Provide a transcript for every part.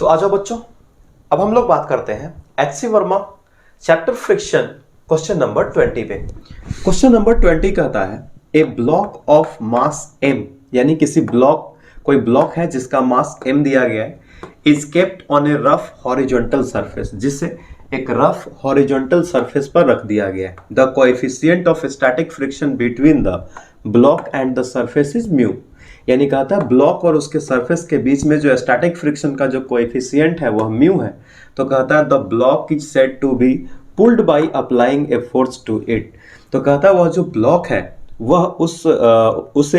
तो आ जाओ बच्चों, अब हम लोग बात करते हैं H C. Verma chapter friction question number 20 पे। क्वेश्चन नंबर 20 कहता है a block of mass m, यानी किसी ब्लॉक, कोई ब्लॉक है जिसका मास m दिया गया है, is kept on A rough horizontal surface, जिसे एक रफ हॉरिजॉन्टल सरफेस पर रख दिया गया है। The coefficient of static friction between the block and the surface is mu, यानी कहा था ब्लॉक और उसके सरफेस के बीच में जो स्टैटिक फ्रिक्शन का जो कोएफिशिएंट है वह म्यू है। तो कहता है the block is said to be pulled by applying a force to it. तो कहता है वह जो ब्लॉक है वह उसे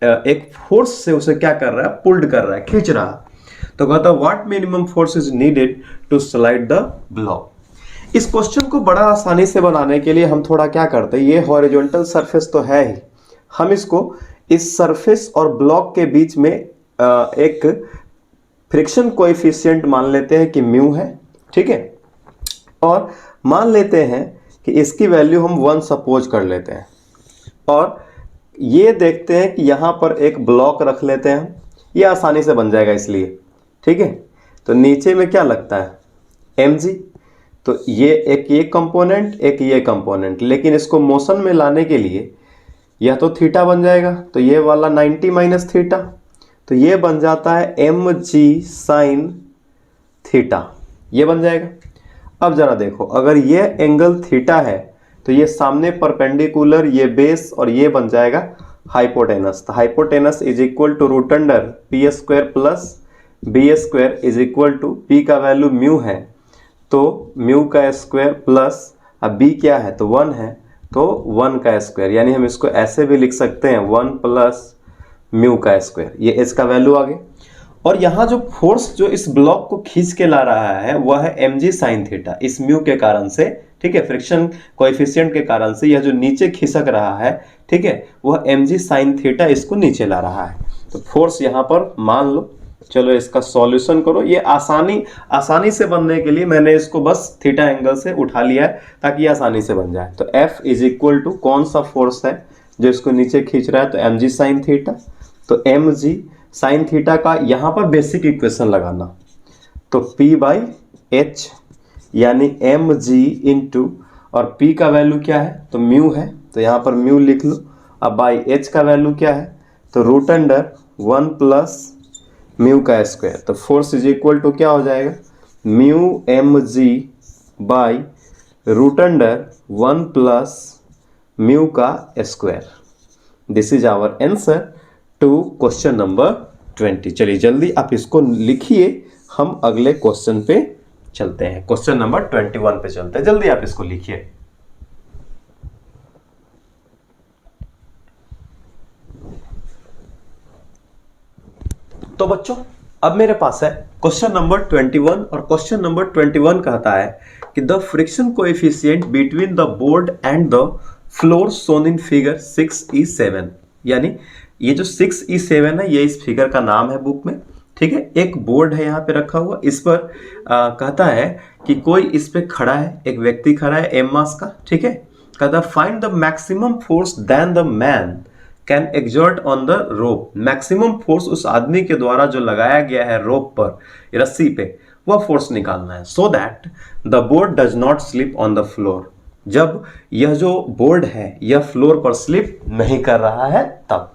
एक फोर्स से उसे क्या कर रहा है, पुल्ड कर रहा है, खींच रहा है। तो कहता है what minimum force is needed to slide the block. इस क्वेश्चन को बड़ा आसानी से बनाने के लिए हम थोड़ा क्या करते हैं, ये हॉरिजॉन्टल सरफेस तो है ही, हम इसको इस सरफेस और ब्लॉक के बीच में एक फ्रिक्शन कोएफिशिएंट मान लेते हैं कि म्यू है, ठीक है। और मान लेते हैं कि इसकी वैल्यू हम 1 सपोज कर लेते हैं, और ये देखते हैं कि यहां पर एक ब्लॉक रख लेते हैं, ये आसानी से बन जाएगा इसलिए, ठीक है। तो नीचे में क्या लगता है mg, तो ये एक ये कंपोनेंट एक ये कंपोनेंट, लेकिन इसको मोशन में लाने के लिए यह तो थीटा बन जाएगा, तो ये वाला 90 माइनस थीटा, तो ये बन जाता है mg साइन थीटा, ये बन जाएगा। अब जरा देखो, अगर ये एंगल थीटा है तो ये सामने परपेंडिकुलर, ये बेस, और ये बन जाएगा हाइपोटेनस। तो hypotenuse is equal to root under P square plus B square is equal to P का वैल्यू म्यू है, तो म्यू का स्क्वायर प्लस अब बी क्या है तो 1 है, तो 1 का स्क्वायर, यानी हम इसको ऐसे भी लिख सकते हैं 1 प्लस म्यू का स्क्वायर, ये एच का वैल्यू आ गया। और यहाँ जो फोर्स जो इस ब्लॉक को खींच के ला रहा है वह है mg साइन थीटा, इस म्यू के कारण से, ठीक है, फ्रिक्शन कोएफिशिएंट के कारण से यह जो नीचे खिसक रहा है, ठीक है, वह mg साइन थीटा इसको नीचे ला रहा है। तो फोर्स यहाँ पर मान लो, चलो इसका सॉल्यूशन करो। ये आसानी से बनने के लिए मैंने इसको बस थीटा एंगल से उठा लिया है ताकि ये आसानी से बन जाए। तो F इज इक्वल टू कौन सा फोर्स है जो इसको नीचे खींच रहा है, तो mg साइन थीटा। तो mg साइन थीटा का यहाँ पर बेसिक इक्वेशन लगाना, तो p बाई एच, यानी mg इंटू, और p का वैल्यू क्या है तो म्यू है, तो यहाँ पर म्यू लिख लो। अब बाई h का वैल्यू क्या है तो रूट अंडर 1 प्लस म्यू का स्क्वायर। तो फोर्स इज इक्वल टू क्या हो जाएगा, mu mg by root under 1 plus mu का square. This is our answer to question number 20। चलिए जल्दी आप इसको लिखिए, हम अगले क्वेश्चन पे चलते हैं, क्वेश्चन नंबर 21 पे चलते हैं, जल्दी आप इसको लिखिए। तो बच्चों अब मेरे पास है क्वेश्चन नंबर 21, और क्वेश्चन नंबर 21 कहता है कि the friction coefficient between the board and the floor shown in figure 6E7, यानी ये जो 6E7 है ये इस फिगर का नाम है बुक में, ठीक है। एक बोर्ड है यहाँ पे रखा हुआ, इस पर कहता है कि कोई इस पे खड़ा है, एक व्यक्ति खड़ा है m मास का, ठीक है। कहता है find the maximum force then the man can exert on the rope. Maximum force उस आदमी के द्वारा जो लगाया गया है रोप पर, रस्सी पे, वह फोर्स निकालना है, so that the board does not slip on the floor. जब यह जो बोर्ड है यह फ्लोर पर स्लिप नहीं कर रहा है तब।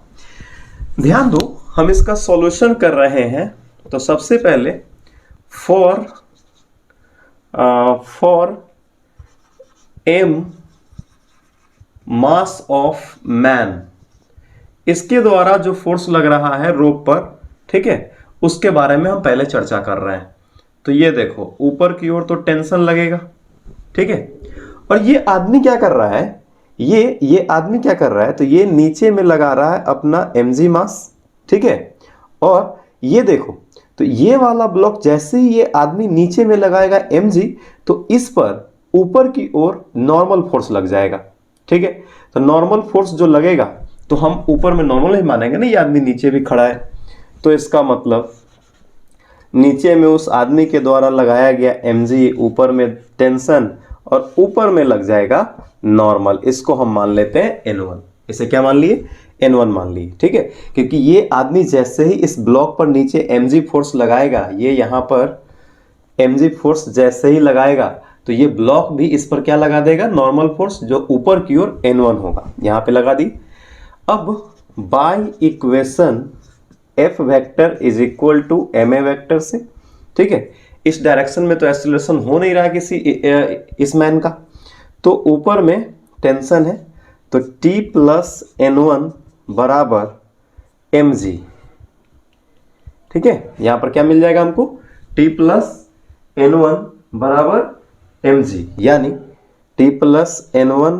ध्यान दो, हम इसका सॉल्यूशन कर रहे हैं। तो सबसे पहले for m mass of man, इसके द्वारा जो फोर्स लग रहा है रोप पर, ठीक है, उसके बारे में हम पहले चर्चा कर रहे हैं। तो ये देखो ऊपर की ओर तो टेंशन लगेगा, ठीक है, और ये आदमी क्या कर रहा है, ये आदमी क्या कर रहा है, तो ये नीचे में लगा रहा है अपना mg मास, ठीक है। और ये देखो, तो ये वाला ब्लॉक जैसे ही ये आदमी नीचे में लगाएगा mg, तो इस पर ऊपर की ओर नॉर्मल फोर्स लग जाएगा, ठीक है। तो नॉर्मल फोर्स जो लगेगा तो हम ऊपर में नॉर्मल ही मानेंगे ना, ये आदमी नीचे भी खड़ा है, तो इसका मतलब नीचे में उस आदमी के द्वारा लगाया गया mg, ऊपर में टेंशन, और ऊपर में लग जाएगा नॉर्मल। इसको हम मान लेते हैं n1। इसे क्या मान लिए, N1 मान ली, ठीक है, क्योंकि ये आदमी जैसे ही इस ब्लॉक पर नीचे mg फोर्स लगाएगा, ये यहाँ पर mg फोर्स जैसे ही लगाएगा तो ये ब्लॉक भी इस पर क्या लगा देगा, नॉर्मल फोर्स, जो ऊपर की ओर N1 होगा, यहाँ पे लगा दी। अब by equation F vector is equal to ma vector से, ठीक है, इस डायरेक्शन में तो एक्सीलरेशन हो नहीं रहा है किसी इस मैन का, तो ऊपर में टेंशन है, तो T प्लस N1 बराबर mg, ठीक है, यहां पर क्या मिल जाएगा हमको, T प्लस N1 बराबर mg, यानी T प्लस N1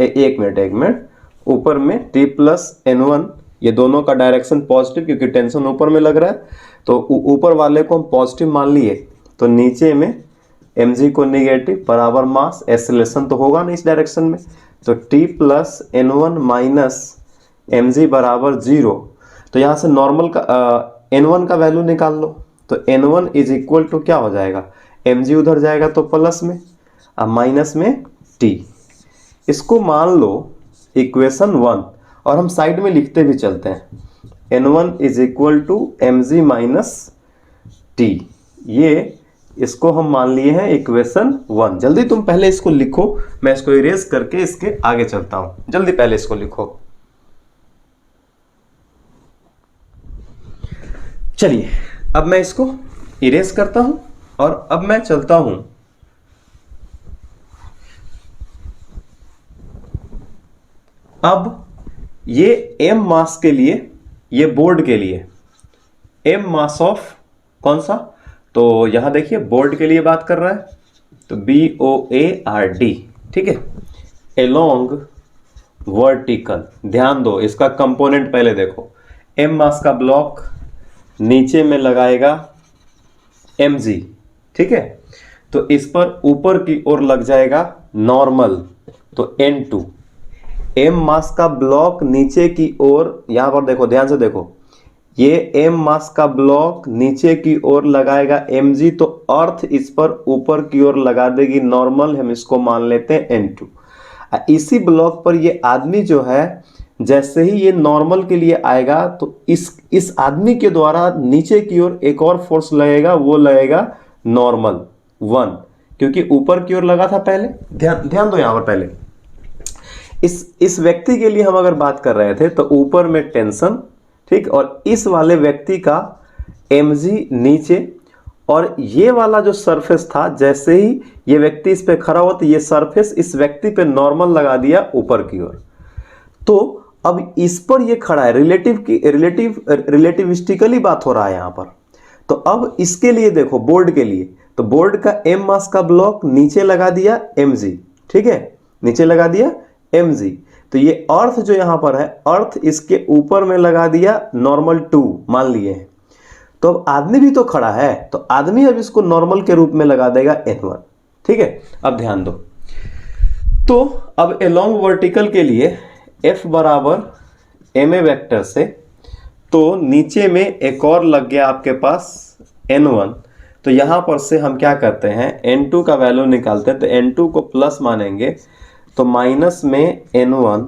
एक मिनट, ऊपर में T प्लस N1, ये दोनों का डायरेक्शन पॉजिटिव क्योंकि टेंशन ऊपर में लग रहा है, तो ऊपर वाले को हम पॉजिटिव मान लिए, तो नीचे में mg को निगेटिव बराबर मास, एक्सेलरेशन तो होगा नहीं इस डायरेक्शन में, तो T plus N1 minus mg बराबर 0। तो यहाँ से नॉर्मल का N1 का वैल्यू निकाल लो, तो N1 इज इक्वल टू क्या हो जाएगा, mg उधर जाएगा तो प्लस में, अब माइनस में T, इसको मान लो इक्वेशन 1, और हम साइड में लिखते भी चलते हैं, N1 is equal to mg minus T, ये इसको हम मान लिए हैं इक्वेशन 1। जल्दी तुम पहले इसको लिखो, मैं इसको इरेज करके इसके आगे चलता हूं, जल्दी पहले इसको लिखो। चलिए अब मैं इसको इरेज करता हूं और अब मैं चलता हूं अब ये m मास के लिए, ये बोर्ड के लिए m मास ऑफ कौन सा, तो यहां देखिए बोर्ड के लिए बात कर रहा है, तो BOARD, ठीक है, एलोंग वर्टिकल, ध्यान दो इसका कंपोनेंट पहले देखो, m मास का ब्लॉक नीचे में लगाएगा mg, ठीक है, तो इस पर ऊपर की ओर लग जाएगा नॉर्मल, तो N2, m मास का ब्लॉक नीचे की ओर, यहां पर देखो ध्यान से देखो, ये m मास का ब्लॉक नीचे की ओर लगाएगा mg, तो अर्थ इस पर ऊपर की ओर लगा देगी नॉर्मल, हम इसको मान लेते हैं N2। इसी ब्लॉक पर ये आदमी जो है जैसे ही ये नॉर्मल के लिए आएगा तो इस आदमी के द्वारा नीचे की ओर एक और फोर्स लगेगा, वो लगेगा नॉर्मल 1, क्योंकि ऊपर की ओर लगा था पहले, ध्यान दो यहां पर पहले इस व्यक्ति के लिए हम अगर बात कर रहे थे तो ऊपर में टेंशन, ठीक, और इस वाले व्यक्ति का mg नीचे, और ये वाला जो सरफेस था जैसे ही ये व्यक्ति इस पे खड़ा हुआ तो ये सरफेस इस व्यक्ति पे नॉर्मल लगा दिया ऊपर की ओर, तो अब इस पर ये खड़ा है, रिलेटिविस्टिकली बात हो रहा है यहां पर। तो अब इसके लिए देखो बोर्ड के लिए, तो बोर्ड का m मास का ब्लॉक नीचे लगा दिया mg, ठीक है, नीचे लगा दिया mg, तो ये अर्थ जो यहां पर है, अर्थ इसके ऊपर में लगा दिया नॉर्मल 2 मान लिए हैं, तो अब आदमी भी तो खड़ा है, तो आदमी अब इसको नॉर्मल के रूप में लगा देगा N1, ठीक है। अब ध्यान दो, तो अब एलोंग वर्टिकल के लिए F बराबर ma वेक्टर से, तो नीचे में एक और लग गया आपके पास N1, तो यहां पर से हम क्या करते हैं, N2 का वैल्यू निकालते हैं, तो N2 को प्लस मानेंगे, तो माइनस में N1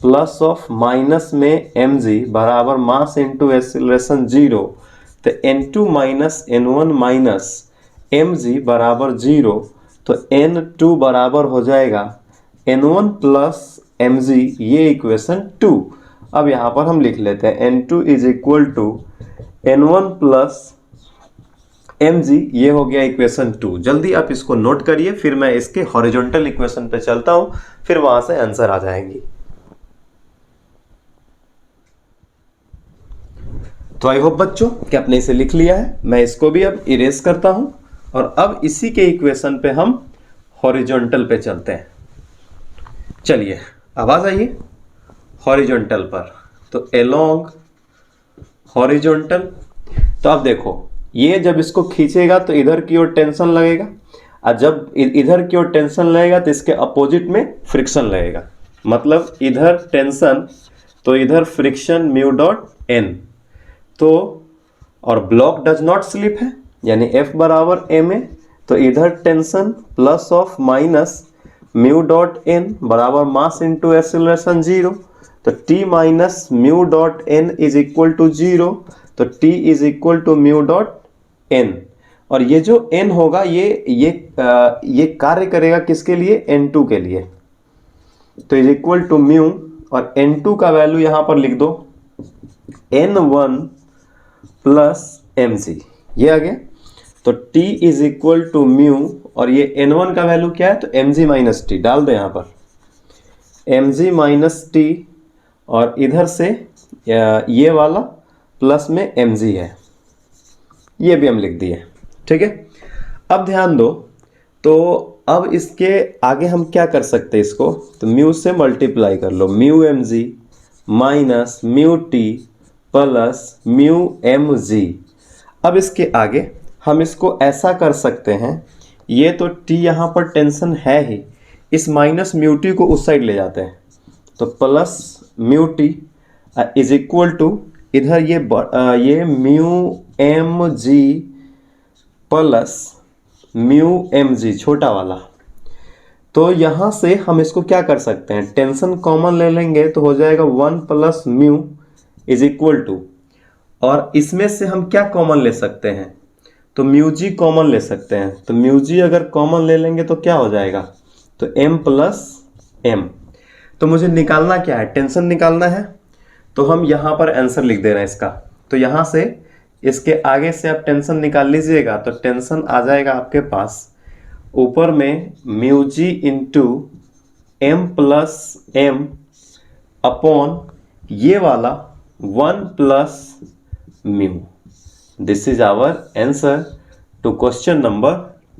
प्लस ऑफ माइनस में mg बराबर मास इंटू एक्सीलरेशन 0, तो N2 minus N1 minus mg बराबर 0, तो N2 बराबर हो जाएगा N1 प्लस mg, ये इक्वेशन 2। अब यहां पर हम लिख लेते हैं N2 is equal to N1 plus mg, ये हो गया इक्वेशन 2। जल्दी आप इसको नोट करिए, फिर मैं इसके हॉरिजॉन्टल इक्वेशन पे चलता हूं, फिर वहां से आंसर आ जाएंगी। तो आई होप बच्चों कि आपने इसे लिख लिया है, मैं इसको भी अब इरेज करता हूं, और अब इसी के इक्वेशन पे हम हॉरिजॉन्टल पे चलते हैं। चलिए अब आ जाइए हॉरिजॉन्टल पर, तो एलोंग हॉरिजॉन्टल, तो अब देखो ये जब इसको खींचेगा तो इधर की ओर टेंशन लगेगा, और जब इधर की ओर टेंशन लगेगा तो इसके अपोजिट में फ्रिक्शन लगेगा, मतलब इधर टेंशन तो इधर फ्रिक्शन म्यू डॉट एन, तो और ब्लॉक डज नॉट स्लिप है, यानी F बराबर ma, तो इधर tension plus of minus mu dot N बराबर मास इंटू एक्सीलरेशन 0, तो T minus mu dot N is equal to 0, तो T is equal to mu dot N. और ये जो n होगा ये कार्य करेगा किसके लिए, n2 के लिए, तो इज इक्वल टू म्यू, और n2 का वैल्यू यहां पर लिख दो n1 प्लस mg, ये आ गया। तो t is equal to mu, और ये n1 का वैल्यू क्या है, तो mg माइनस टी डाल दो यहां पर, mg माइनस टी, और इधर से ये वाला प्लस में mg है, ये भी हम लिख दिए। ठीक है, अब ध्यान दो, तो अब इसके आगे हम क्या कर सकते हैं, इसको तो म्यू से मल्टीप्लाई कर लो, mu M G minus mu T plus mu M G. अब इसके आगे हम इसको ऐसा कर सकते हैं, ये तो टी यहाँ पर टेंशन है ही, इस माइनस म्यू टी को उस साइड ले जाते हैं, तो plus mu T is equal to इधर ये mu M G plus mu M G छोटा वाला। तो यहां से हम इसको क्या कर सकते हैं, टेंशन कॉमन ले लेंगे तो हो जाएगा 1 plus mu is equal to, और इसमें से हम क्या कॉमन ले सकते हैं, तो म्यू जी कॉमन ले सकते हैं। तो म्यू जी अगर कॉमन ले लेंगे तो क्या हो जाएगा, तो m प्लस एम। तो मुझे निकालना क्या है, टेंशन निकालना है, तो हम यहां पर आंसर लिख दे रहे हैं इसका। तो यहां से इसके आगे से आप टेंशन निकाल लीजिएगा, तो टेंशन आ जाएगा आपके पास ऊपर में mu G into M plus M upon ये वाला 1 plus mu. This is our answer to question number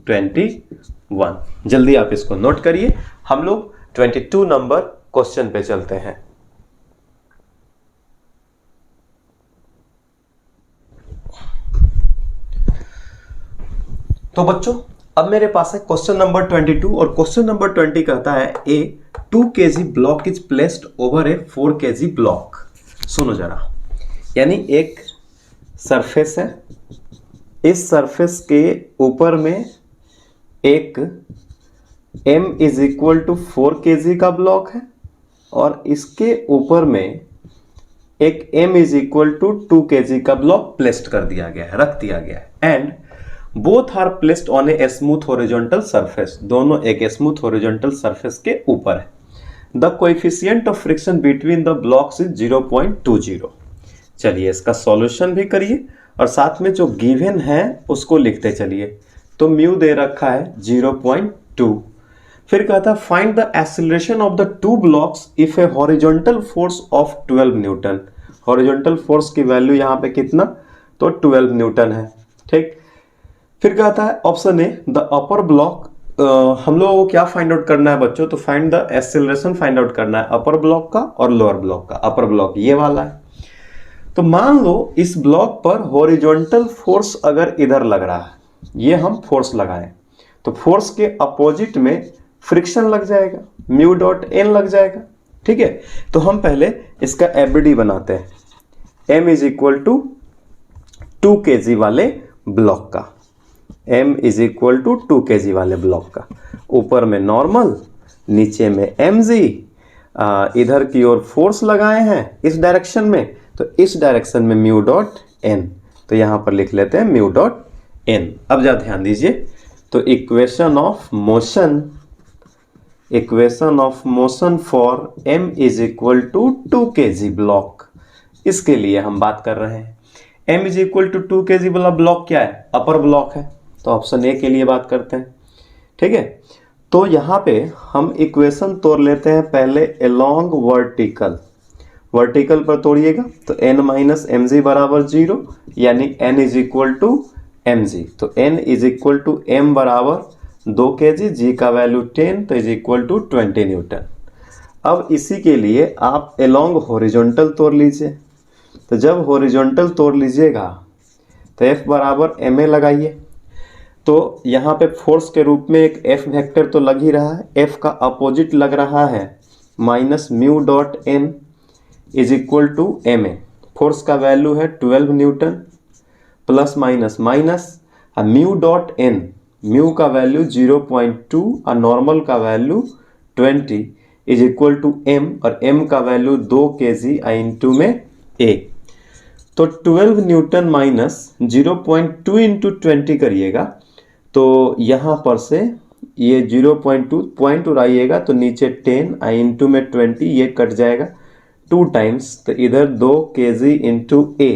21। जल्दी आप इसको नोट करिए, हम लोग 22 नंबर क्वेश्चन पे चलते हैं। तो बच्चों अब मेरे पास है क्वेश्चन नंबर 22, और क्वेश्चन नंबर 20 कहता है ए 2 kg block is placed over A 4 kg block. सुनो जरा, यानी एक सरफेस है, इस सरफेस के ऊपर में एक m is equal to 4 kg का ब्लॉक है, और इसके ऊपर में एक m is equal to 2 kg का ब्लॉक प्लेस्ड कर दिया गया है, रख दिया गया है। And both are placed on a smooth horizontal surface, दोनों एक स्मूथ हॉरिजॉन्टल सरफेस के ऊपर है। The coefficient of friction between the blocks is 0.20। चलिए इसका सॉल्यूशन भी करिए, और साथ में जो गिवन है उसको लिखते चलिए। तो म्यू दे रखा है 0.2। फिर कहता है find the acceleration of the two blocks if A horizontal force of 12 Newton. Horizontal force की वैल्यू यहाँ पे कितना, तो 12 न्यूटन है। ठीक, फिर कहता है option A the upper block. हम लोगों को क्या फाइंड आउट करना है बच्चों, तो find the acceleration find out करना है अपर ब्लॉक का और लोअर ब्लॉक का। अपर ब्लॉक ये वाला है, तो मान लो इस ब्लॉक पर हॉरिजॉन्टल फोर्स अगर इधर लग रहा है, ये हम फोर्स लगाएं, तो फोर्स के अपोजिट में फ्रिक्शन लग जाएगा, म्यू डॉट एन लग जाएगा। ठीक है, तो हम पहले इसका एफडी बनाते हैं। m is equal to 2 kg वाले ब्लॉक का, m is equal to 2 kg वाले ब्लॉक का, ऊपर में नॉर्मल, नीचे में mg, इधर की ओर फोर्स लगाए हैं इस डायरेक्शन में, तो इस डायरेक्शन में म्यू डॉट एन, तो यहां पर लिख लेते हैं म्यू डॉट एन। अब जरा ध्यान दीजिए, तो equation of motion for m is equal to 2 kg block, इसके लिए हम बात कर रहे हैं। m is equal to 2 kg वाला ब्लॉक क्या है, अपर ब्लॉक है, तो ऑप्शन ए के लिए बात करते हैं। ठीक है, तो यहां पे हम इक्वेशन तोड़ लेते हैं पहले अलोंग वर्टिकल। वर्टिकल पर तोड़िएगा तो n माइनस एम जी बराबर 0, यानी n is equal to M G, तो n is equal to m बराबर 2 kg, g का वैल्यू 10, तो इज इक्वल टू 20 न्यूटन। अब इसी के लिए आप अलोंग हॉरिजॉन्टल तोड़ लीजिए, तो जब हॉरिजॉन्टल तोड़ लीजिएगा तो F बराबर ma लगाइए, तो यहाँ पे फोर्स के रूप में एक F वेक्टर तो लग ही रहा है, F का अपोजिट लग रहा है minus mu dot N is equal to ma। Force का वैल्यू है 12 newton, plus minus minus, mu dot N, mu का वैल्यू 0.2 और नॉर्मल का value 20, is equal to m, और m का वैल्यू 2 kg इंटू में a। तो 12 न्यूटन माइनस 0.2 इंटू 20 करिएगा तो यहाँ पर से ये 0.2 पॉइंट उड़ाइएगा तो नीचे 10 इंटू में 20, ये कट जाएगा 2 टाइम्स, तो इधर 2 kg इंटू a,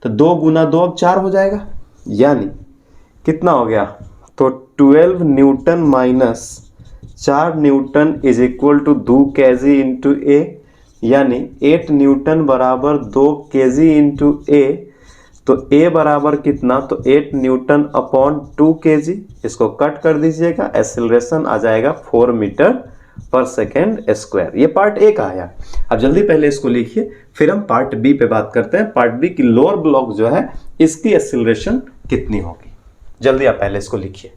तो 2 गुना 2 अब 4 हो जाएगा, यानी कितना हो गया, तो 12 newton minus 4 newton is equal to 2 kg into a, यानी 8 न्यूटन बराबर 2 kg इंटू a। तो a बराबर कितना, तो 8 न्यूटन अपॉन 2 kg, इसको कट कर दीजिएगा, एक्सेलरेशन आ जाएगा 4 मीटर पर सेकेंड स्क्वायर। ये पार्ट ए का आया। अब जल्दी पहले इसको लिखिए, फिर हम पार्ट बी पे बात करते हैं। पार्ट बी की लोअर ब्लॉक जो है इसकी एक्सेलरेशन कितनी होगी, जल्दी आप पहले इसको लिखिए।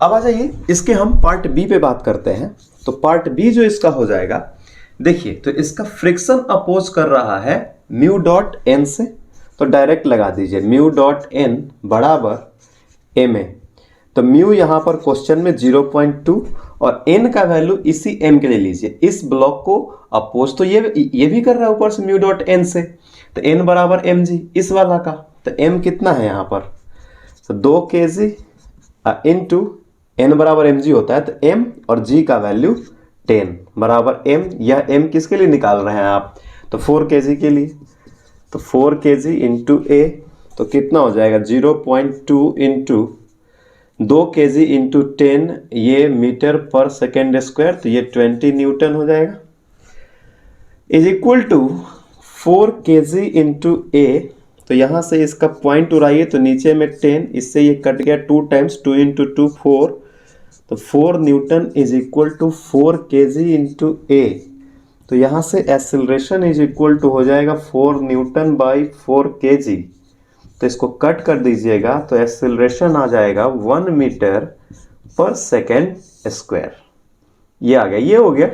अब आ जाइए इसके हम पार्ट बी पे बात करते हैं। तो पार्ट बी जो इसका हो जाएगा, देखिए तो इसका फ्रिक्शन अपोज कर रहा है म्यू डॉट एन से, तो डायरेक्ट लगा दीजिए म्यू डॉट एन बराबर एम ए। तो म्यू यहां पर क्वेश्चन में 0.2 और एन का वैल्यू इसी एम के लिए लीजिए। इस ब्लॉक को अपोज तो ये भी कर रहा है ऊपर से म्यू डॉट एन से, तो एन बराबर एम जी इस वाला का, तो एम कितना है यहां पर, तो 2 kg इंटू एन बराबर एम जी होता है, तो एम और जी का वैल्यू 10 बराबर एम, यह एम किसके लिए निकाल रहे हैं आप, तो 4 kg के लिए, तो 4 kg इंटू ए, तो कितना हो जाएगा 0.2 इंटू 2 kg इंटू 10, ये मीटर पर सेकेंड स्क्वायर, तो ये 20 न्यूटन हो जाएगा, is equal to 4 kg into a. तो यहां से इसका पॉइंट उड़ाइए तो नीचे में 10, इससे ये कट गया 2 टाइम्स, 2 इंटू 2 4, तो 4 newton is equal to 4 kg into a. तो यहां से एक्सेलरेशन इज इक्वल टू हो जाएगा 4 न्यूटन बाई 4 kg, तो इसको कट कर दीजिएगा तो एक्सेलरेशन आ जाएगा 1 मीटर पर सेकेंड स्क्वायर। ये आ गया, ये हो गया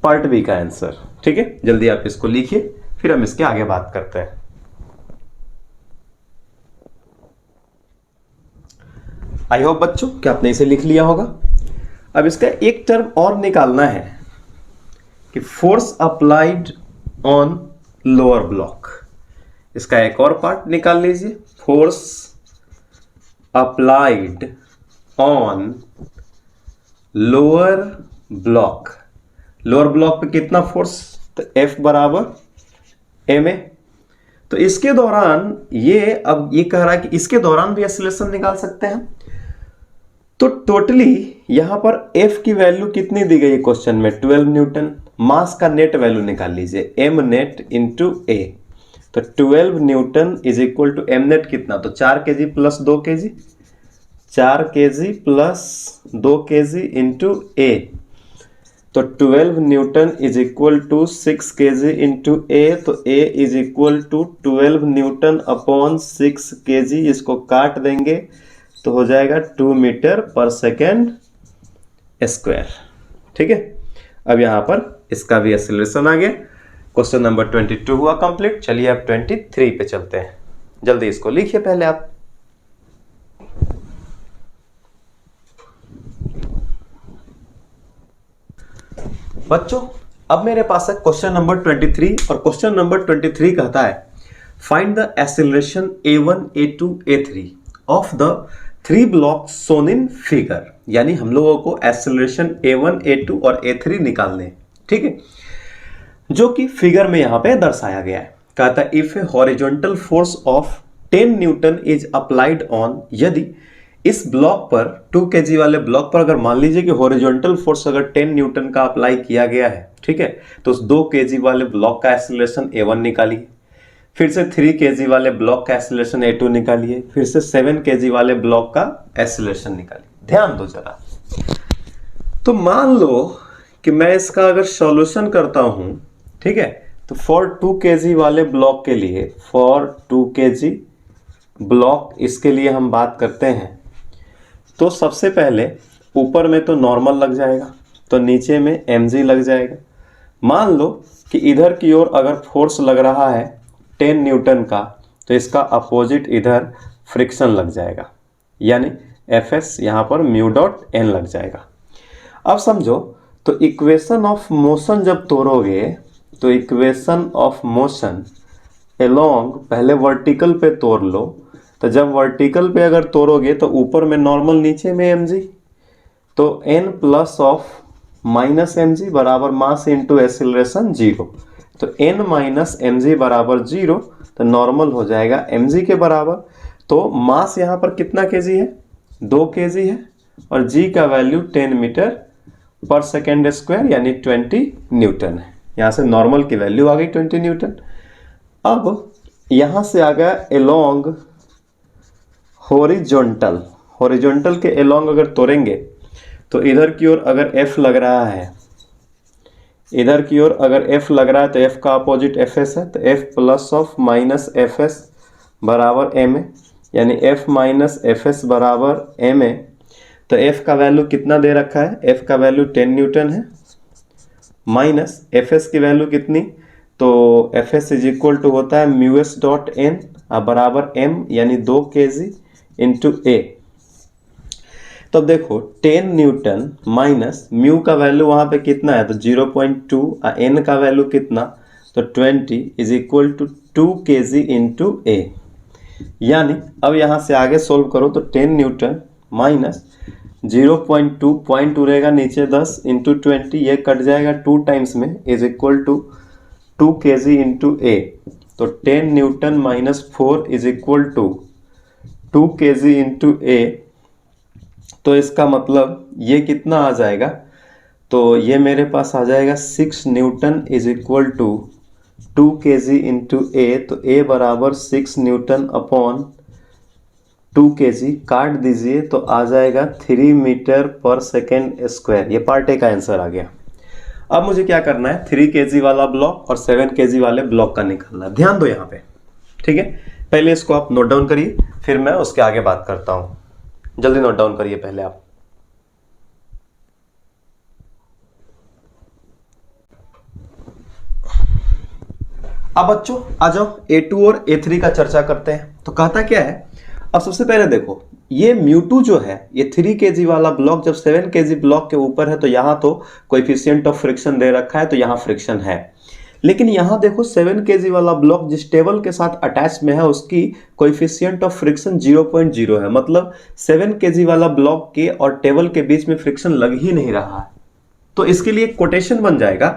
पार्ट बी का आंसर। ठीक है, जल्दी आप इसको लिखिए, फिर हम इसके आगे बात करते हैं। आई होप बच्चों कि आपने इसे लिख लिया होगा। अब इसका एक टर्म और निकालना है कि force applied on lower block. इसका एक और पार्ट निकाल लीजिए, force applied on lower block. Lower block पे कितना फोर्स, तो F बराबर ma। तो इसके दौरान अब ये कह रहा है कि इसके दौरान भी एक्सेलरेशन निकाल सकते हैं। तो टोटली यहां पर F की वैल्यू कितनी दी गई है क्वेश्चन में, 12 न्यूटन। मास का नेट वैल्यू निकाल लीजिए, m नेट इंटू a, तो 12 newton is equal to m net कितना, तो 4 kg plus 2 kg, 4 kg plus 2 kg into a, तो 12 newton is equal to 6 kg into a, तो a is equal to 12 newton upon 6 kg, इसको काट देंगे तो हो जाएगा 2 मीटर पर सेकेंड स्क्वायर। ठीक है, अब यहां पर इसका भी एक्सेलरेशन आ गया। क्वेश्चन नंबर 22 हुआ कंप्लीट। चलिए अब 23 पे चलते हैं, जल्दी इसको लिखिए पहले आप। बच्चों अब मेरे पास है क्वेश्चन नंबर 23, और क्वेश्चन नंबर 23 कहता है find the acceleration a1 a2 a3 of the 3 blocks shown in figure. यानी हम लोगों को एक्सेलरेशन a1 a2 और a3 निकालने हैं। ठीक है, जो कि फिगर में यहां पे दर्शाया गया है। कहता है if A horizontal force of 10 Newton is applied on, यदि इस ब्लॉक पर 2 kg वाले ब्लॉक पर अगर मान लीजिए कि हॉरिजॉन्टल फोर्स अगर 10 न्यूटन का अप्लाई किया गया है, ठीक है, तो उस 2 kg वाले ब्लॉक का एक्सेलरेशन a1 निकालिए, फिर से 3 kg वाले ब्लॉक का एक्सेलरेशन a2 निकालिए, फिर से 7 kg वाले ब्लॉक का एक्सेलरेशन निकालिए। ध्यान दो जरा। तो मान लो कि मैं इसका अगर सॉल्यूशन करता हूं, ठीक है, तो फॉर 2 kg वाले ब्लॉक के लिए, फॉर 2 kg ब्लॉक, इसके लिए हम बात करते हैं। तो सबसे पहले ऊपर में तो नॉर्मल लग जाएगा, तो नीचे में mg लग जाएगा। मान लो कि इधर की ओर अगर फोर्स लग रहा है 10 न्यूटन का, तो इसका अपोजिट इधर फ्रिक्शन लग जाएगा, यानी Fs यहाँ पर म्यू डॉट n लग जाएगा। अब समझो, तो इक्वेशन ऑफ मोशन जब तोड़ोगे, तो इक्वेशन ऑफ मोशन एलोंग पहले वर्टिकल पे तोड़ लो, तो जब वर्टिकल पे अगर तोड़ोगे तो ऊपर में नॉर्मल, नीचे में mg, तो n plus of minus mg बराबर मास इंटू एक्सीलरेशन 0, तो n माइनस mg बराबर 0, तो नॉर्मल हो जाएगा mg के बराबर। तो मास यहाँ पर कितना kg है, 2 kg है, और g का वैल्यू 10 मीटर पर सेकेंड स्क्वायर यानी 20 न्यूटन है। यहाँ से नॉर्मल की वैल्यू आ गई 20 न्यूटन। अब यहाँ से आ गया एलोंग हॉरिजॉन्टल, हॉरिजॉन्टल के एलोंग अगर तोड़ेंगे तो इधर की ओर अगर f लग रहा है, इधर की ओर अगर f लग रहा है तो f का अपोजिट fs है, तो f plus of minus fs बराबर ma, यानी f माइनस fs बराबर ma। तो f का वैल्यू कितना दे रखा है, f का वैल्यू 10 न्यूटन है, माइनस fs की वैल्यू कितनी, तो fs इज इक्वल टू होता है म्यू एस डॉट एन बराबर m, यानी 2 kg इंटू a। तो देखो 10 न्यूटन माइनस म्यू का वैल्यू वहां पे कितना है, तो 0.2, n का वैल्यू कितना, तो 20 is equal to 2 kg into a। यानी अब यहां से आगे सोल्व करो तो 10 न्यूटन माइनस 0.2, पॉइंट उड़ेगा नीचे 10 इंटू 20, ये कट जाएगा 2 टाइम्स में, is equal to 2 kg into a। तो 10 newton minus 4 is equal to 2 kg into a। तो इसका मतलब ये कितना आ जाएगा, तो ये मेरे पास आ जाएगा 6 newton is equal to 2 kg into a। तो a बराबर 6 न्यूटन अपॉन 2 kg, काट दीजिए तो आ जाएगा 3 मीटर पर सेकेंड स्क्वायर। ये पार्ट ए का आंसर आ गया। अब मुझे क्या करना है, 3 kg वाला ब्लॉक और 7 kg वाले ब्लॉक का निकालना है। ध्यान दो यहाँ पे, ठीक है। पहले इसको आप नोट डाउन करिए, फिर मैं उसके आगे बात करता हूं। जल्दी नोट डाउन करिए पहले आप। अब बच्चों आ जाओ A2 और A3 का चर्चा करते हैं। तो कहता क्या है, अब सबसे पहले देखो ये μ2 जो है, ये 3 kg वाला ब्लॉक जब 7 kg ब्लॉक के ऊपर है तो यहां तो कोएफिशिएंट ऑफ फ्रिक्शन दे रखा है, तो यहां फ्रिक्शन है। लेकिन यहां देखो 7 kg वाला ब्लॉक जिस टेबल के साथ अटैच में है उसकी कोएफिशिएंट ऑफ फ्रिक्शन 0.0 है, मतलब 7 kg वाला ब्लॉक के और टेबल के बीच में फ्रिक्शन लग ही नहीं रहा है। तो इसके लिए कोटेशन बन जाएगा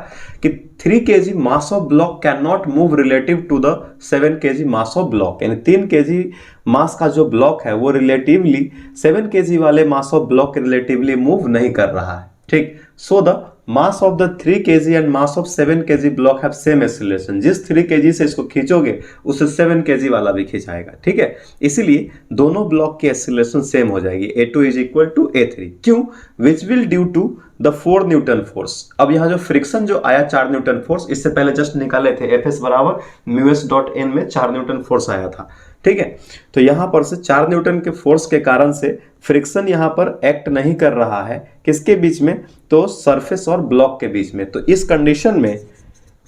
कि 3 kg mass of block can not move relative to the 7 kg mass of block, यानी 3 kg मास का जो ब्लॉक है वो रिलेटिवली 7 kg वाले मास ऑफ ब्लॉक के रिलेटिवली मूव नहीं कर रहा है, ठीक। So the mass of the 3 kg and mass of 7 kg block have same acceleration. जिस 3 kg से इसको खींचोगे उससे 7 kg वाला भी खींचाएगा, ठीक है। इसीलिए दोनों ब्लॉक की एक्सीलरेशन सेम हो जाएगी, A2 is equal to A3। क्यों, which will due to the 4 newton force. अब यहाँ जो फ्रिक्शन जो आया 4 न्यूटन फोर्स, इससे पहले जस्ट निकाले थे Fs बराबर म्यू एस डॉट एन में 4 न्यूटन फोर्स आया था, ठीक है। तो यहां पर से 4 न्यूटन के फोर्स के कारण से फ्रिक्शन यहां पर एक्ट नहीं कर रहा है, किसके बीच में, तो सरफेस और ब्लॉक के बीच में। तो इस कंडीशन में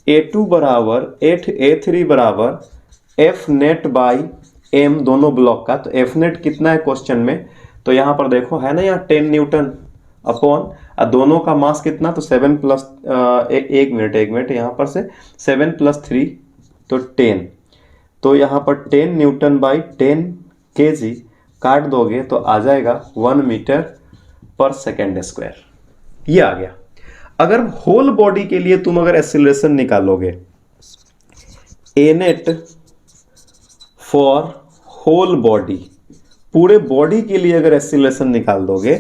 A2 बराबर 8 A3 बराबर F नेट बाई M दोनों ब्लॉक का। तो F नेट कितना है क्वेश्चन में, तो यहां पर देखो है ना, यहाँ 10 न्यूटन अपॉन दोनों का मास कितना, तो 7 प्लस एक मिनट यहाँ पर से 7 प्लस 3 तो 10, तो यहाँ पर 10 न्यूटन बाई 10 kg काट दोगे तो आ जाएगा 1 मीटर पर सेकेंड स्क्वायर। ये आ गया। अगर होल बॉडी के लिए तुम अगर एक्सीलरेशन निकालोगे, ए नेट फॉर होल बॉडी, पूरे बॉडी के लिए अगर एक्सीलरेशन निकाल दोगे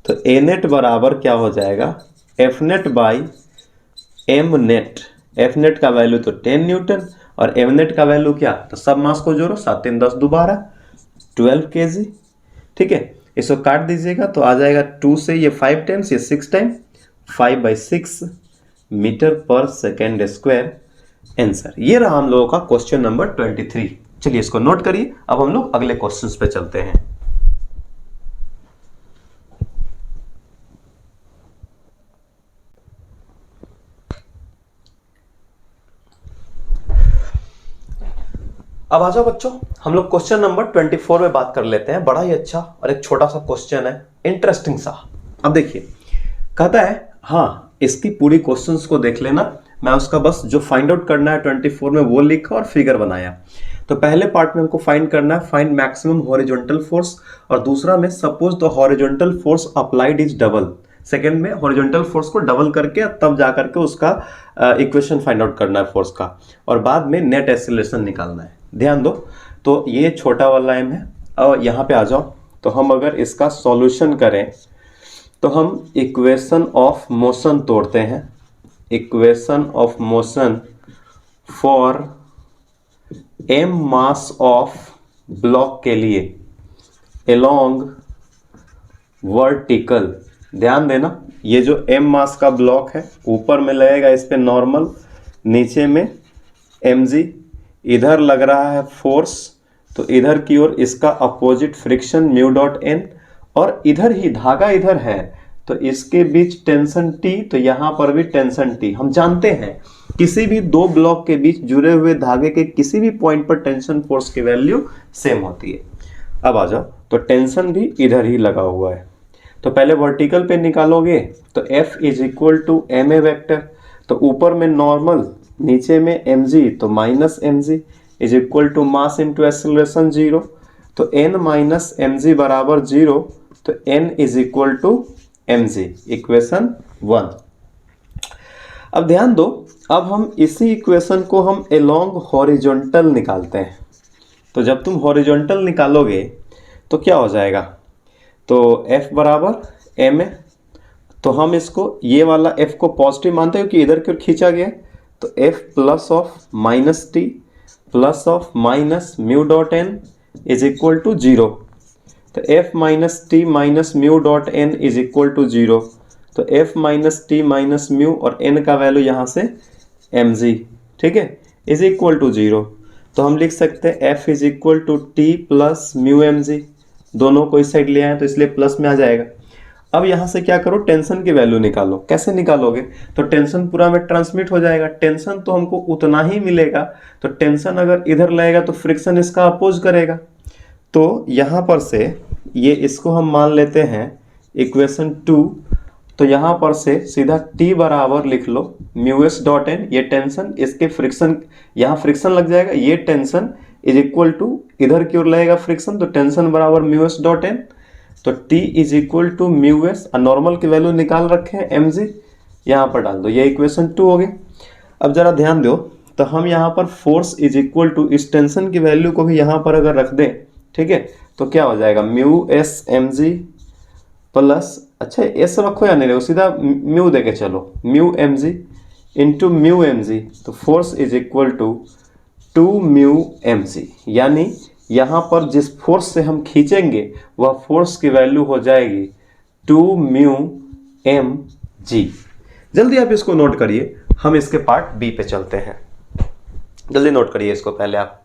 तो ए नेट बराबर क्या हो जाएगा, F net by M net. F net का वैल्यू तो 10 न्यूटन और एम नेट का वैल्यू क्या, तो सब मास को जोड़ो, 7 3 10 12 12 kg, ठीक है। इसको काट दीजिएगा तो आ जाएगा 2 से ये 5 टाइम्स, ये 6 टाइम, 5/6 मीटर पर सेकेंड स्क्वायर आंसर। ये रहा हम लोगों का क्वेश्चन नंबर 23। चलिए इसको नोट करिए। अब हम लोग अगले क्वेश्चंस पे चलते हैं। अब आ जाओ बच्चों, हम लोग क्वेश्चन नंबर 24 में बात कर लेते हैं। बड़ा ही अच्छा और एक छोटा सा क्वेश्चन है, इंटरेस्टिंग सा। अब देखिए, कहता है, हाँ इसकी पूरी क्वेश्चंस को देख लेना, मैं उसका बस जो फाइंड आउट करना है 24 में वो लिखा और फिगर बनाया। तो पहले पार्ट में हमको फाइंड करना है फाइंड मैक्सिमम हॉरिजॉन्टल फोर्स, और दूसरा में suppose the horizontal force applied is double. Second में हॉरिजॉन्टल फोर्स को डबल करके तब जाकर के उसका इक्वेशन फाइंड आउट करना है फोर्स का, और बाद में नेट एक्सीलरेशन निकालना है। ध्यान दो, तो ये छोटा वाला एम है। और यहाँ पे आ जाओ, तो हम अगर इसका सॉल्यूशन करें तो हम इक्वेशन ऑफ मोशन तोड़ते हैं। Equation of motion for M mass of block के लिए अलोंग वर्टिकल। ध्यान देना, ये जो एम मास का ब्लॉक है ऊपर में लगेगा इस पे नॉर्मल, नीचे में mg, इधर लग रहा है फोर्स, तो इधर की ओर इसका opposite friction mu dot N, और इधर ही धागा इधर है तो इसके बीच टेंशन T, तो यहां पर भी टेंशन T। हम जानते हैं किसी भी दो ब्लॉक के बीच जुड़े हुए धागे के किसी भी पॉइंट पर टेंशन फोर्स की वैल्यू सेम होती है। अब आ जाओ, तो टेंशन भी इधर ही लगा हुआ है, तो पहले वर्टिकल पे निकालोगे तो F is equal to M A vector, तो ऊपर में नॉर्मल, नीचे में mg, तो minus mg is equal to mass into acceleration 0, तो n माइनस mg बराबर 0, तो n is equal to mg, equation 1। अब ध्यान दो, अब हम इसी इक्वेशन को हम अलोंग हॉरिजॉन्टल निकालते हैं। तो जब तुम हॉरिजॉन्टल निकालोगे तो क्या हो जाएगा, तो F बराबर एम ए, तो हम इसको ये वाला F को पॉजिटिव मानते हैं क्योंकि इधर की ओर खींचा गया, तो F plus of minus T plus of minus mu dot N is equal to 0, तो F minus T minus mu dot N is equal to 0, तो F minus T minus mu और n का वैल्यू यहाँ से mg, ठीक है, is equal to 0। तो हम लिख सकते हैं F is equal to T plus mu mg, दोनों को इस साइड ले आए तो इसलिए प्लस में आ जाएगा। अब यहां से क्या करो, टेंशन की वैल्यू निकालो। कैसे निकालोगे, तो टेंशन पूरा में ट्रांसमिट हो जाएगा, टेंशन तो हमको उतना ही मिलेगा, तो टेंशन अगर इधर लगेगा तो फ्रिक्शन इसका अपोज करेगा। तो यहां पर से ये इसको हम मान लेते हैं इक्वेशन 2, तो यहां पर से सीधा T बराबर लिख लो म्यू एस डॉट एन, ये टेंशन, इसके फ्रिक्शन, यहाँ फ्रिक्शन लग जाएगा, ये टेंशन इज इक्वल टू इधर की ओर लगेगा फ्रिक्शन, तो टेंशन बराबर म्यू एस डॉट एन, तो T is equal to mu S, normal की वैल्यू निकाल रखे हैं mg, यहाँ पर डाल दो, ये इक्वेशन 2 हो गई। अब जरा ध्यान दो, तो हम यहाँ पर फोर्स इज इक्वल टू इस टेंशन की वैल्यू को भी यहाँ पर अगर रख दें, ठीक है, तो क्या हो जाएगा म्यू एस mg प्लस, अच्छा एस रखो या नहीं रखो, सीधा म्यू दे के चलो, mu mg into mu mg, तो force is equal to 2 mu mg, यानी यहाँ पर जिस फोर्स से हम खींचेंगे वह फोर्स की वैल्यू हो जाएगी 2 म्यू mg। जल्दी आप इसको नोट करिए, हम इसके पार्ट बी पे चलते हैं। जल्दी नोट करिए इसको पहले आप।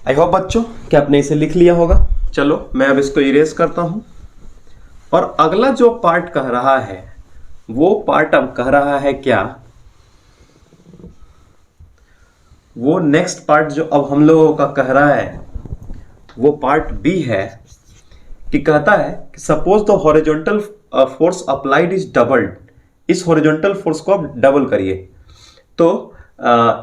आई होप बच्चों कि आपने इसे लिख लिया होगा। चलो मैं अब इसको इरेज करता हूं, और अगला जो पार्ट कह रहा है वो पार्ट अब कह रहा है क्या, वो नेक्स्ट पार्ट जो अब हम लोगों का कह रहा है वो पार्ट बी है, कि कहता है कि suppose the horizontal force applied is doubled. इस हॉरिजॉन्टल फोर्स को आप डबल करिए, तो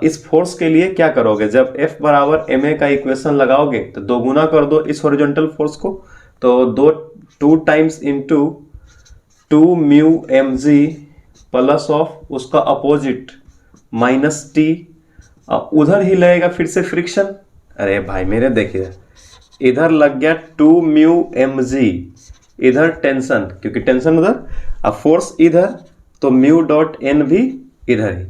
इस फोर्स के लिए क्या करोगे, जब F बराबर एम ए का इक्वेशन लगाओगे तो दो गुना कर दो इस हॉरिजॉन्टल फोर्स को, तो 2 times into 2 mu mg plus of उसका अपोजिट माइनस टी, उधर ही लगेगा फिर से फ्रिक्शन। अरे भाई मेरे देखिए, इधर लग गया 2 म्यू mg, इधर टेंशन, क्योंकि टेंशन उधर, अब फोर्स इधर, तो म्यू डॉट एन भी इधर ही,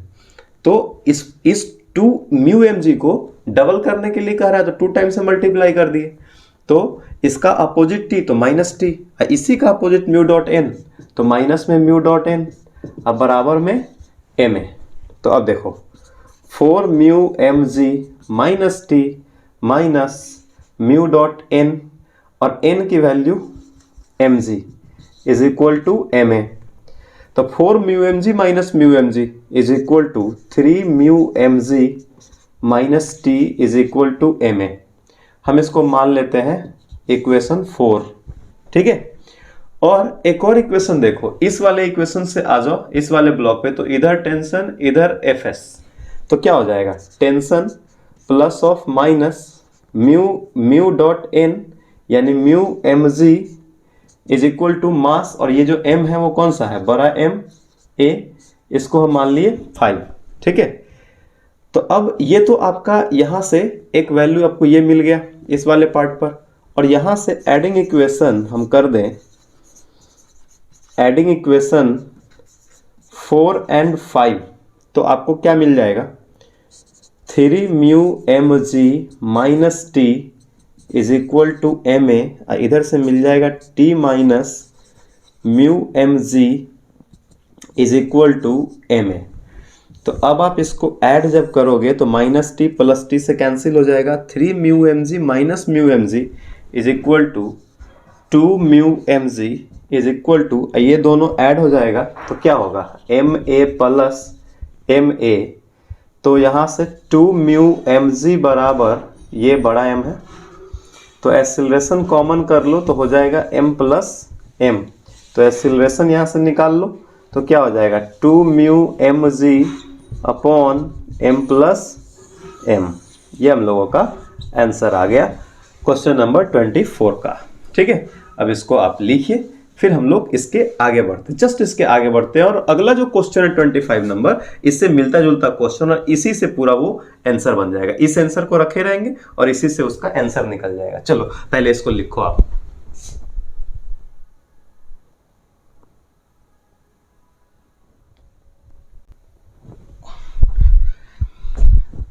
तो इस 2 म्यू mg को डबल करने के लिए कह रहा है, तो 2 टाइम्स से मल्टीप्लाई कर दिए, तो इसका अपोजिट टी तो माइनस टी, इसी का अपोजिट म्यू डॉट एन, तो माइनस में म्यू डॉट एन, अब बराबर में एम ए। तो अब देखो 4 mu mg minus T minus mu dot N, और n की value mg is equal to M A. तो 4 mu M G minus mu M G is equal to 3 mu M G minus T is equal to M ए। हम इसको मान लेते हैं equation 4, ठीक है। और एक और इक्वेशन देखो, इस वाले इक्वेशन से आ जाओ इस वाले ब्लॉक पे, तो इधर टेंशन इधर एफ एस, तो क्या हो जाएगा tension plus of minus mu dot N यानी mu M G is equal to mass, और ये जो m है वो कौन सा है, बड़ा M A, इसको हम मान लिए 5, ठीक है। तो अब ये तो आपका यहां से एक वैल्यू आपको ये मिल गया इस वाले पार्ट पर, और यहां से एडिंग इक्वेशन हम कर दें, एडिंग इक्वेशन 4 एंड 5, तो आपको क्या मिल जाएगा 3 mu M G minus T is equal to M A, इधर से मिल जाएगा T minus mu M G is equal to M A. तो अब आप इसको ऐड जब करोगे तो माइनस टी प्लस टी से कैंसिल हो जाएगा, 3 mu M G minus mu M G is equal to 2 mu M G is equal to, ये दोनों ऐड हो जाएगा तो क्या होगा M A plus M A, तो यहाँ से 2 म्यू एम जी बराबर ये बड़ा एम है, तो एक्सीलरेशन कॉमन कर लो तो हो जाएगा m प्लस एम, तो एक्सीलरेशन यहाँ से निकाल लो तो क्या हो जाएगा 2 mu M G upon M plus M. ये हम लोगों का आंसर आ गया क्वेश्चन नंबर 24 का, ठीक है। अब इसको आप लिखिए, फिर हम लोग इसके आगे बढ़ते हैं, जस्ट इसके आगे बढ़ते हैं, और अगला जो क्वेश्चन है 25 नंबर, इससे मिलता जुलता क्वेश्चन, और इसी से पूरा वो आंसर बन जाएगा। इस आंसर को रखे रहेंगे और इसी से उसका आंसर निकल जाएगा। चलो पहले इसको लिखो आप।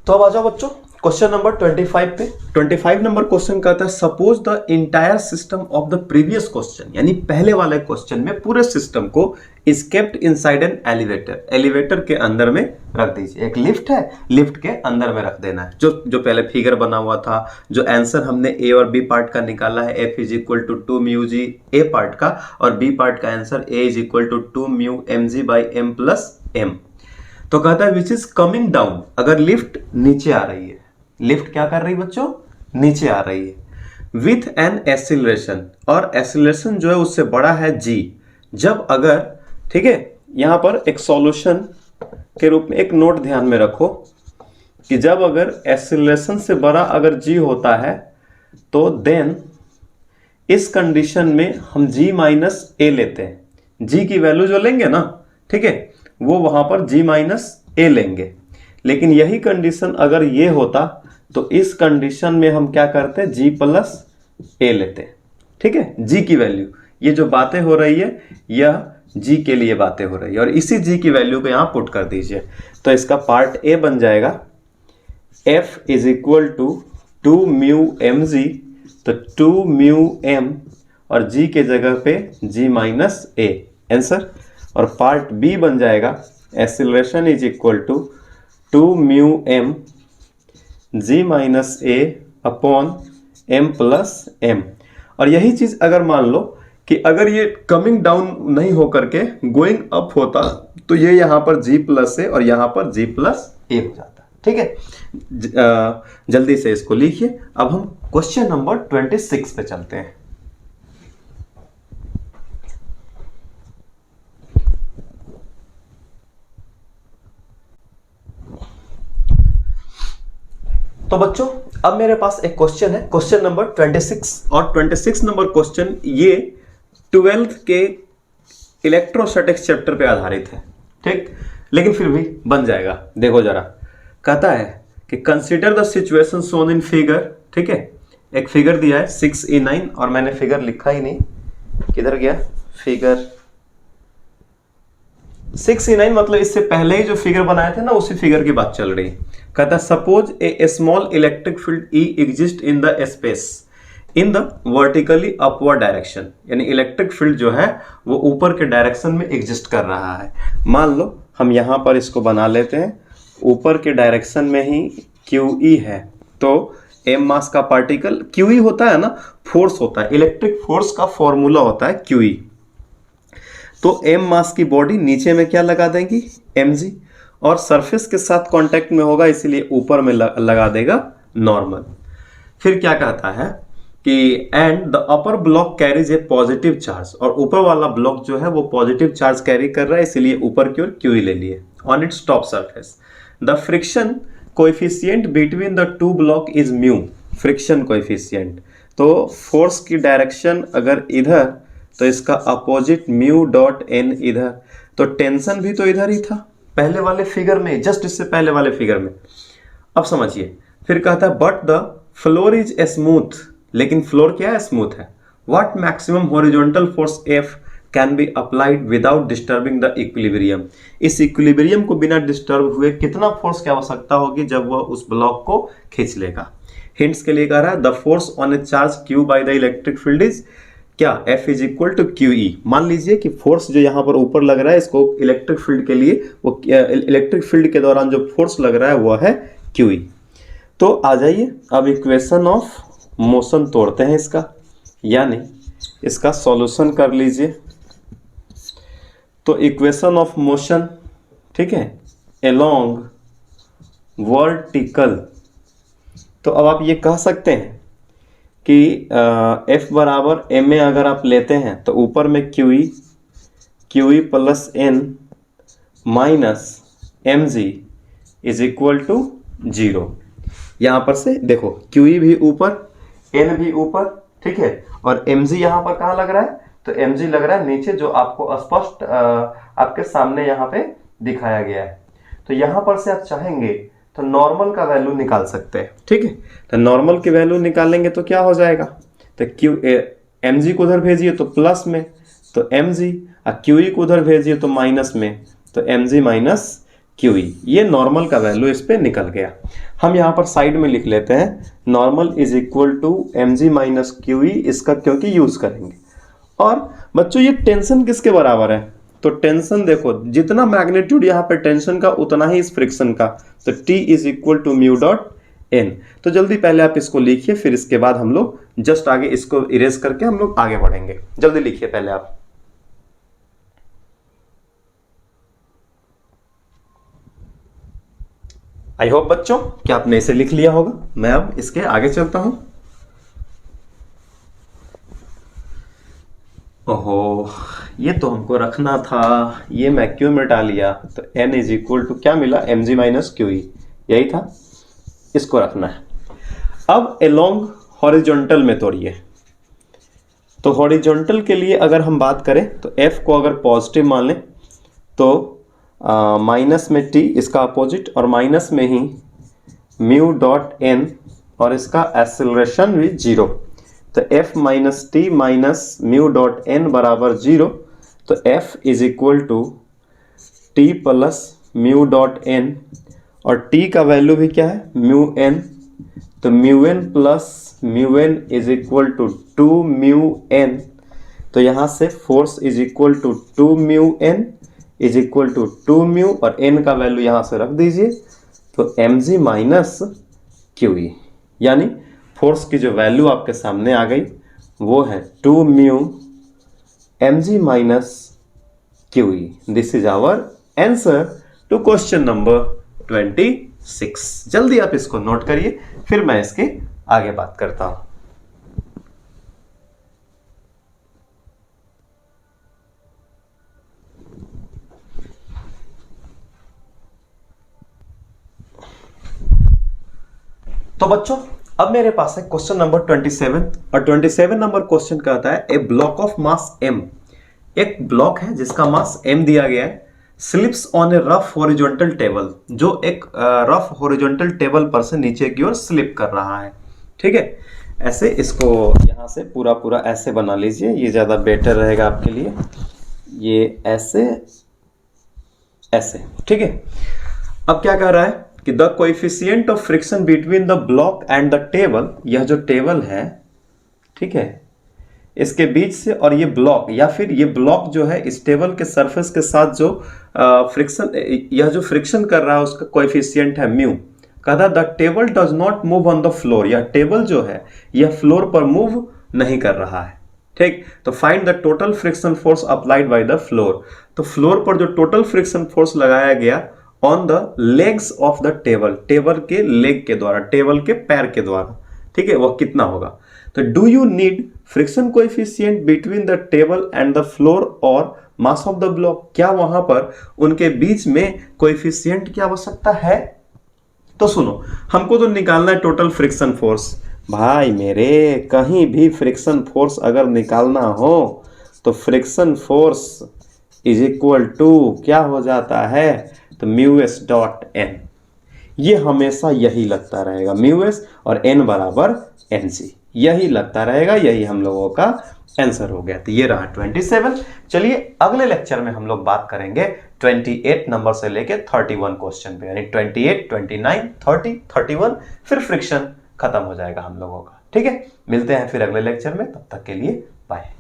तो अब आ जाओ बच्चों क्वेश्चन नंबर 25 पे। 25 नंबर क्वेश्चन कहता है suppose the entire system of the previous question, यानी पहले वाले क्वेश्चन में पूरे सिस्टम को is kept inside an elevator, elevator के अंदर में रख दीजिए। एक लिफ्ट है, लिफ्ट के अंदर में रख देना है, जो पहले फिगर बना हुआ था, जो आंसर हमने ए और बी पार्ट का निकाला है, F is equal to 2 mu G A part का, और बी पार्ट का answer A is equal to 2 mu M G by M plus M. तो कहता है विच इज कमिंग डाउन, अगर लिफ्ट नीचे आ रही है, लिफ्ट क्या कर रही है बच्चों, नीचे आ रही है, विथ एन एक्सीलरेशन, और एक्सीलरेशन जो है उससे बड़ा है g, जब अगर, ठीक है, यहां पर एक सॉल्यूशन के रूप में एक नोट ध्यान में रखो कि जब अगर एक्सीलरेशन से बड़ा अगर g होता है तो देन इस कंडीशन में हम g माइनस ए लेते हैं, g की वैल्यू जो लेंगे ना, ठीक है, वो वहां पर g माइनस ए लेंगे। लेकिन यही कंडीशन अगर ये होता तो इस कंडीशन में हम क्या करते हैं g प्लस ए लेते हैं, ठीक है, g की वैल्यू, ये जो बातें हो रही है यह g के लिए बातें हो रही है, और इसी g की वैल्यू को यहां पुट कर दीजिए। तो इसका पार्ट ए बन जाएगा f is equal to 2 mu M G, तो 2 म्यू एम और g के जगह पे g माइनस ए आंसर, और पार्ट बी बन जाएगा acceleration is equal to 2 mu M G minus A upon M plus M. और यही चीज अगर मान लो कि अगर ये कमिंग डाउन नहीं हो करके गोइंग अप होता तो ये यहां पर जी प्लस ए और यहां पर जी प्लस ए हो जाता, ठीक है। जल्दी से इसको लिखिए। अब हम क्वेश्चन नंबर 26 पे चलते हैं। तो बच्चों अब मेरे पास एक क्वेश्चन है, क्वेश्चन नंबर 26, और 26 नंबर क्वेश्चन ये 12th के इलेक्ट्रोस्टैटिक्स चैप्टर पे आधारित है, ठीक, लेकिन फिर भी बन जाएगा। देखो जरा, कहता है कि consider the situation shown in figure, ठीक है, एक फिगर दिया है 6E9, और मैंने फिगर लिखा ही नहीं, किधर गया फिगर 6E9, मतलब इससे पहले ही जो फिगर बनाए थे ना उसी फिगर की बात चल रही है। कहता है suppose A small electric field E exist in the space in the vertically upward direction, यानी इलेक्ट्रिक फील्ड जो है वो ऊपर के डायरेक्शन में एग्जिस्ट कर रहा है। मान लो हम यहां पर इसको बना लेते हैं, ऊपर के डायरेक्शन में ही QE है, तो m मास का पार्टिकल, QE होता है ना, फोर्स होता है, इलेक्ट्रिक फोर्स का फॉर्मूला होता है QE। तो m मास की बॉडी नीचे में क्या लगा देंगी, mg, और सरफेस के साथ कांटेक्ट में होगा इसलिए ऊपर में लगा देगा नॉर्मल। फिर क्या कहता है कि and the upper block carries A positive charge, और ऊपर वाला ब्लॉक जो है वो पॉजिटिव चार्ज कैरी कर रहा है इसलिए ऊपर की ओर क्यू ले लिए on its top surface. The friction coefficient between the two block is mu, friction coefficient, तो फोर्स की डायरेक्शन अगर इधर तो इसका अपोजिट म्यू डॉट एन इधर, तो टेंशन भी तो इधर ही था पहले वाले फिगर में, जस्ट इससे पहले वाले फिगर में। अब समझिए, फिर कहता है but the floor is smooth, लेकिन फ्लोर क्या है, स्मूथ है। What maximum horizontal force F can be applied without disturbing the equilibrium, इस इक्विलिब्रियम को बिना डिस्टर्ब हुए कितना फोर्स की आवश्यकता होगी जब वह उस ब्लॉक को खींच लेगा। हिंट्स के लिए कह रहा है the force on a charge Q by the electric field is क्या, F is equal to Q E. मान लीजिए कि फोर्स जो यहाँ पर ऊपर लग रहा है इसको इलेक्ट्रिक फील्ड के लिए, वो इलेक्ट्रिक फील्ड के दौरान जो फोर्स लग रहा है वो है क्यू ई। तो आ जाइए अब इक्वेशन ऑफ मोशन तोड़ते हैं इसका, यानी इसका सॉल्यूशन कर लीजिए। तो इक्वेशन ऑफ मोशन, ठीक है, अलोंग वर्टिकल, तो अब आप ये कह सकते हैं कि F बराबर ma अगर आप लेते हैं तो ऊपर में QE plus n minus mg is equal to 0। यहाँ पर से देखो QE भी ऊपर, n भी ऊपर, ठीक है, और mg यहाँ पर कहाँ लग रहा है, तो mg लग रहा है नीचे, जो आपको स्पष्ट आपके सामने यहाँ पे दिखाया गया है। तो यहाँ पर से आप चाहेंगे तो नॉर्मल का वैल्यू निकाल सकते हैं, ठीक है। तो नॉर्मल की वैल्यू निकालेंगे तो क्या हो जाएगा, तो mg को उधर भेजिए तो प्लस में तो mg, और QE को उधर भेजिए तो माइनस में तो mg माइनस QE, ये नॉर्मल का वैल्यू इस पे निकल गया। हम यहाँ पर साइड में लिख लेते हैं normal is equal to mg minus QE, इसका क्योंकि यूज करेंगे। और बच्चों ये टेंशन किसके बराबर है, तो टेंशन देखो जितना मैग्नीट्यूड यहाँ पे टेंशन का उतना ही इस फ्रिक्शन का, तो T is equal to mu dot N. तो जल्दी पहले आप इसको लिखिए, फिर इसके बाद हम लोग जस्ट आगे इसको इरेज करके हम लोग आगे बढ़ेंगे। जल्दी लिखिए पहले आप। आई होप बच्चों कि आपने इसे लिख लिया होगा। मैं अब इसके आगे चलता हूं। ओहो, ये तो हमको रखना था, ये मैं क्यों मिटा लिया, तो n इज इक्वल टू क्या मिला, mg माइनस QE, यही था, इसको रखना है। अब अलोंग हॉरिजॉन्टल में तोड़िए, तो हॉरिजॉन्टल के लिए अगर हम बात करें तो f को अगर पॉजिटिव मान लें तो माइनस में t इसका अपोजिट, और माइनस में ही म्यू डॉट n, और इसका एक्सेलरेशन भी 0, तो f minus T minus mu dot n बराबर 0, तो f is equal to T plus mu dot n, और t का वैल्यू भी क्या है, म्यू n, तो mu n plus mu n is equal to 2 mu n, तो यहाँ से force is equal to 2 mu n is equal to 2 mu, और n का वैल्यू यहाँ से रख दीजिए, तो mg माइनस QE, यानी फोर्स की जो वैल्यू आपके सामने आ गई वो है 2 mu mg minus QE। This is our answer to question number 26। जल्दी आप इसको नोट करिए, फिर मैं इसके आगे बात करता हूं। तो बच्चों अब मेरे पास है क्वेश्चन नंबर 27, और 27 नंबर क्वेश्चन कहता है a block of mass m, एक ब्लॉक है जिसका मास m दिया गया है, slips on A rough horizontal table, जो एक रफ हॉरिजॉन्टल टेबल पर से नीचे की ओर स्लिप कर रहा है, ठीक है। ऐसे इसको यहाँ से पूरा पूरा ऐसे बना लीजिए, ये ज़्यादा बेटर रहेगा आपके लिए, ये ऐसे ऐसे, ठीक है। अब क्या कह रहा है कि the coefficient of friction between the block and the table, यह जो टेबल है, ठीक है, इसके बीच से, और ये ब्लॉक या फिर ये ब्लॉक जो है इस टेबल के सरफेस के साथ जो फ्रिक्शन, यह जो फ्रिक्शन कर रहा है उसका कोएफिशिएंट है म्यू। कहता the table does not move on the floor, यह टेबल जो है यह फ्लोर पर मूव नहीं कर रहा है, ठीक, तो find the total friction force applied by the floor. तो फ्लोर पर जो टोटल फ्रिक्शन फोर्स लगाया गया on the legs of the table, table के लेग के द्वारा, टेबल के पैर के द्वारा, ठीक है, वह कितना होगा। तो do you need friction coefficient between the table and the floor और मास ऑफ द ब्लॉक, क्या वहां पर उनके बीच में कोएफिशिएंट की आवश्यकता है। तो सुनो, हमको तो निकालना है टोटल फ्रिक्शन फोर्स। भाई मेरे, कहीं भी फ्रिक्शन फोर्स अगर निकालना हो तो friction force is equal to क्या हो जाता है, तो म्यू एस डॉट एन। ये हमेशा यही लगता रहेगा, म्यू एस और एन बराबर एन सी, यही लगता रहेगा, यही हम लोगों का आंसर हो गया। तो ये रहा 27। चलिए अगले लेक्चर में हम लोग बात करेंगे 28 नंबर से लेके 31 क्वेश्चन पे, यानी 28, 29, 30, 31, फिर फ्रिक्शन खत्म हो जाएगा हम लोगों का। ठीक है, मिलते हैं फिर अगले लेक्चर में, तब तक के लिए बाय।